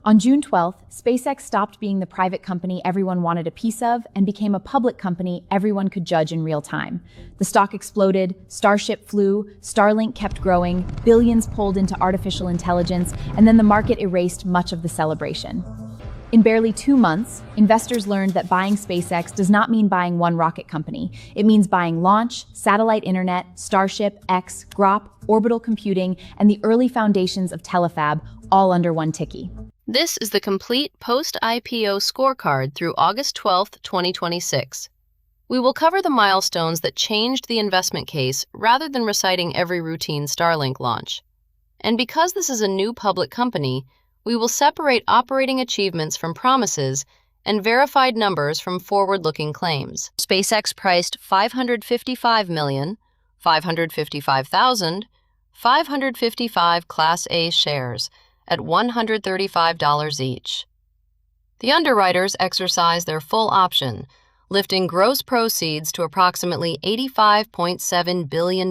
On June 12th, SpaceX stopped being the private company everyone wanted a piece of and became a public company everyone could judge in real time. The stock exploded, Starship flew, Starlink kept growing, billions pulled into artificial intelligence, and then the market erased much of the celebration. In barely 2 months, investors learned that buying SpaceX does not mean buying one rocket company. It means buying launch, satellite internet, Starship, X, GROP, orbital computing, and the early foundations of Terafab, all under one ticky. This is the complete post-IPO scorecard through August 12, 2026. We will cover the milestones that changed the investment case rather than reciting every routine Starlink launch. And because this is a new public company, we will separate operating achievements from promises and verified numbers from forward-looking claims. SpaceX priced 555 million, 555,000, 555 Class A shares at $135 each. The underwriters exercised their full option, lifting gross proceeds to approximately $85.7 billion.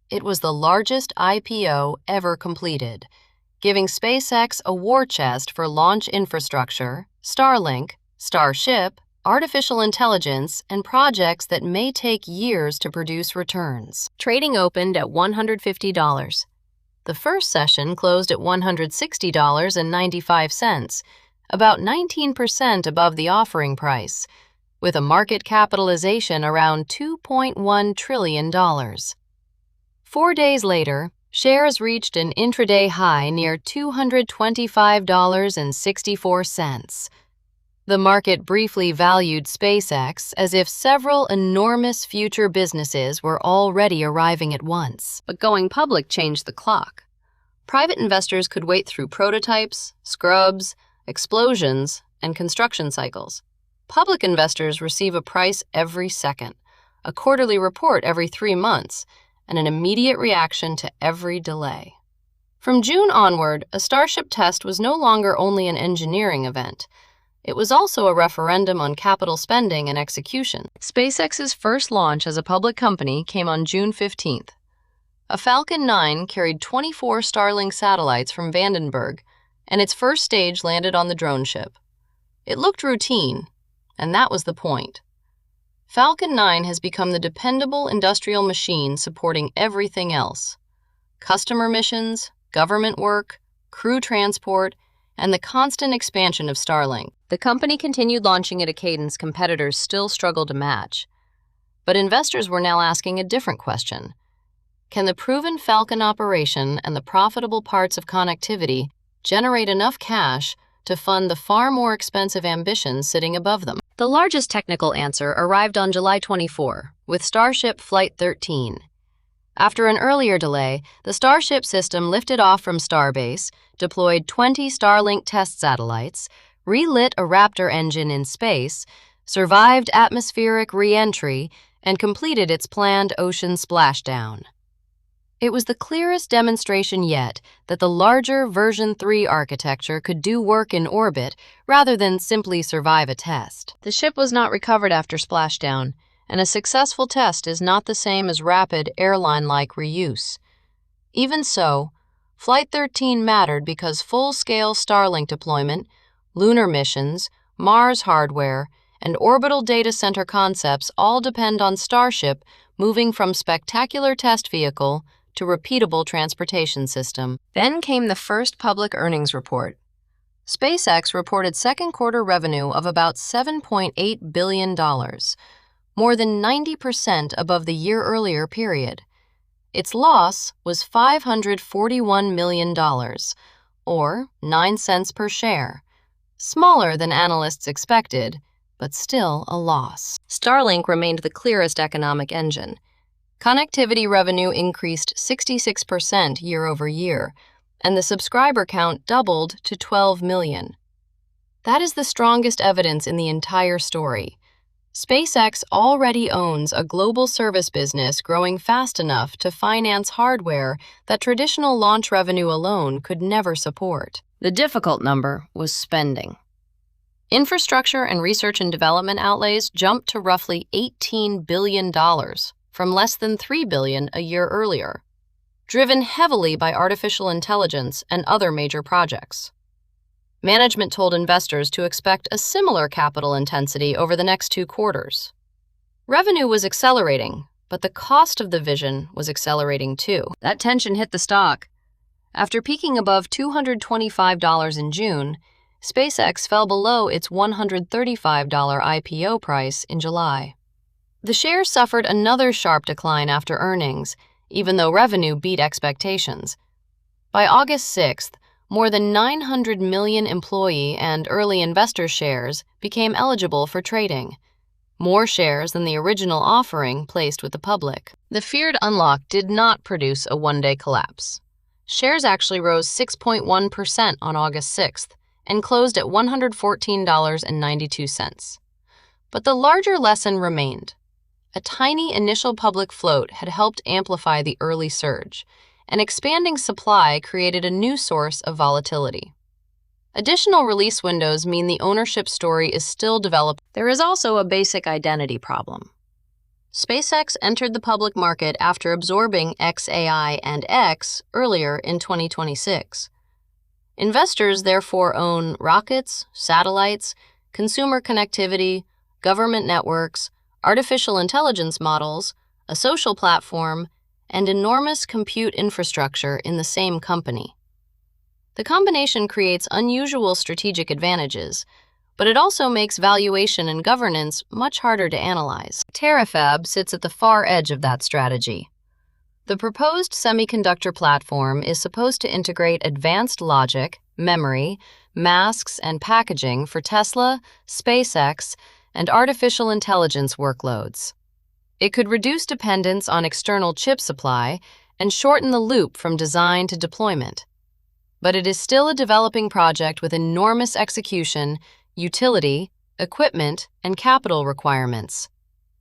It was the largest IPO ever completed, giving SpaceX a war chest for launch infrastructure, Starlink, Starship, artificial intelligence, and projects that may take years to produce returns. Trading opened at $150. The first session closed at $160.95, about 19% above the offering price, with a market capitalization around $2.1 trillion. 4 days later, shares reached an intraday high near $225.64. The market briefly valued SpaceX as if several enormous future businesses were already arriving at once. But going public changed the clock. Private investors could wait through prototypes, scrubs, explosions, and construction cycles. Public investors receive a price every second, a quarterly report every 3 months, and an immediate reaction to every delay. From June onward, a Starship test was no longer only an engineering event. It was also a referendum on capital spending and execution. SpaceX's first launch as a public company came on June 15th. A Falcon 9 carried 24 Starlink satellites from Vandenberg, and its first stage landed on the drone ship. It looked routine, and that was the point. Falcon 9 has become the dependable industrial machine supporting everything else: customer missions, government work, crew transport, and the constant expansion of Starlink. The company continued launching at a cadence competitors still struggle to match. But investors were now asking a different question. Can the proven Falcon operation and the profitable parts of connectivity generate enough cash to fund the far more expensive ambitions sitting above them? The largest technical answer arrived on July 24, with Starship Flight 13. After an earlier delay, the Starship system lifted off from Starbase, deployed 20 Starlink test satellites, relit a Raptor engine in space, survived atmospheric re-entry, and completed its planned ocean splashdown. It was the clearest demonstration yet that the larger version 3 architecture could do work in orbit rather than simply survive a test. The ship was not recovered after splashdown, and a successful test is not the same as rapid, airline-like reuse. Even so, Flight 13 mattered because full-scale Starlink deployment, lunar missions, Mars hardware, and orbital data center concepts all depend on Starship moving from spectacular test vehicle to repeatable transportation system. Then came the first public earnings report. SpaceX reported second quarter revenue of about $7.8 billion, more than 90% above the year earlier period. Its loss was $541 million, or 9 cents per share, smaller than analysts expected, but still a loss. Starlink remained the clearest economic engine. Connectivity revenue increased 66% year over year, and the subscriber count doubled to 12 million. That is the strongest evidence in the entire story. SpaceX already owns a global service business growing fast enough to finance hardware that traditional launch revenue alone could never support. The difficult number was spending. Infrastructure and research and development outlays jumped to roughly $18 billion, from less than $3 billion a year earlier, driven heavily by artificial intelligence and other major projects. Management told investors to expect a similar capital intensity over the next 2 quarters. Revenue was accelerating, but the cost of the vision was accelerating too. That tension hit the stock. After peaking above $225 in June, SpaceX fell below its $135 IPO price in July. The shares suffered another sharp decline after earnings, even though revenue beat expectations. By August 6th, more than 900 million employee and early investor shares became eligible for trading, more shares than the original offering placed with the public. The feared unlock did not produce a one-day collapse. Shares actually rose 6.1% on August 6th and closed at $114.92. But the larger lesson remained. A tiny initial public float had helped amplify the early surge, and expanding supply created a new source of volatility. Additional release windows mean the ownership story is still developing. There is also a basic identity problem. SpaceX entered the public market after absorbing xAI and X earlier in 2026. Investors therefore own rockets, satellites, consumer connectivity, government networks, artificial intelligence models, a social platform, and enormous compute infrastructure in the same company. The combination creates unusual strategic advantages, but it also makes valuation and governance much harder to analyze. Terafab sits at the far edge of that strategy. The proposed semiconductor platform is supposed to integrate advanced logic, memory, masks, and packaging for Tesla, SpaceX, and artificial intelligence workloads. It could reduce dependence on external chip supply and shorten the loop from design to deployment. But it is still a developing project with enormous execution, utility, equipment, and capital requirements.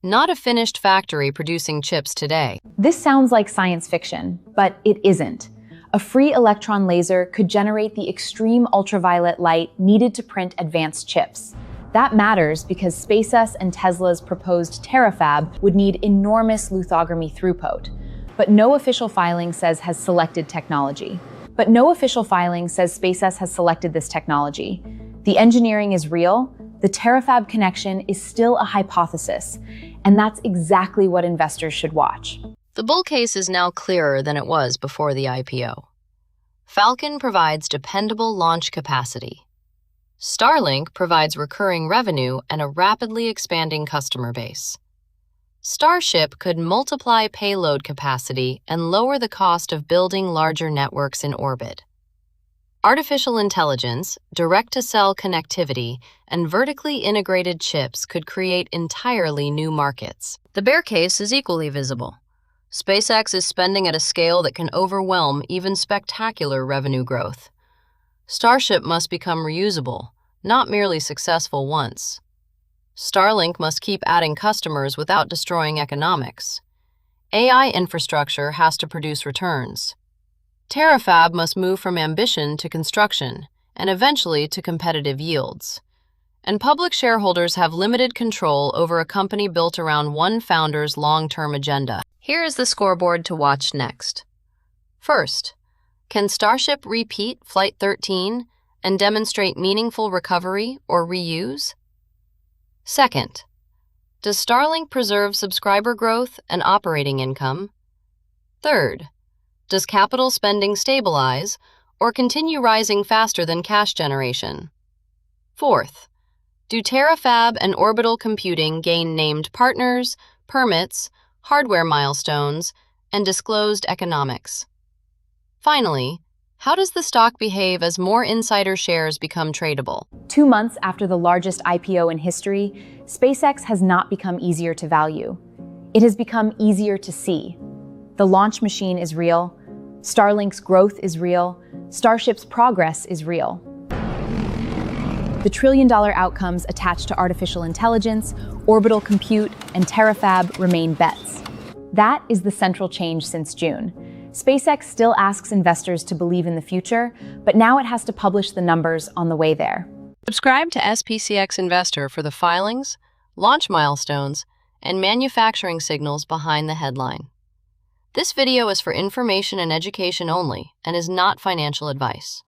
Not a finished factory producing chips today. This sounds like science fiction, but it isn't. A free electron laser could generate the extreme ultraviolet light needed to print advanced chips. That matters because SpaceX and Tesla's proposed Terafab would need enormous lithography throughput. But no official filing says SpaceX has selected this technology. The engineering is real, the Terafab connection is still a hypothesis, and that's exactly what investors should watch. The bull case is now clearer than it was before the IPO. Falcon provides dependable launch capacity. Starlink provides recurring revenue and a rapidly expanding customer base. Starship could multiply payload capacity and lower the cost of building larger networks in orbit. Artificial intelligence, direct-to-cell connectivity, and vertically integrated chips could create entirely new markets. The bear case is equally visible. SpaceX is spending at a scale that can overwhelm even spectacular revenue growth. Starship must become reusable, not merely successful once. Starlink must keep adding customers without destroying economics. AI infrastructure has to produce returns. Terafab must move from ambition to construction, and eventually to competitive yields. And public shareholders have limited control over a company built around one founder's long-term agenda. Here is the scoreboard to watch next. First, can Starship repeat Flight 13 and demonstrate meaningful recovery or reuse? Second, does Starlink preserve subscriber growth and operating income? Third, does capital spending stabilize or continue rising faster than cash generation? Fourth, do Terafab and orbital computing gain named partners, permits, hardware milestones, and disclosed economics? Finally, how does the stock behave as more insider shares become tradable? 2 months after the largest IPO in history, SpaceX has not become easier to value. It has become easier to see. The launch machine is real. Starlink's growth is real. Starship's progress is real. The trillion-dollar outcomes attached to artificial intelligence, orbital compute, and Terafab remain bets. That is the central change since June. SpaceX still asks investors to believe in the future, but now it has to publish the numbers on the way there. Subscribe to SPCX Investor for the filings, launch milestones, and manufacturing signals behind the headline. This video is for information and education only and is not financial advice.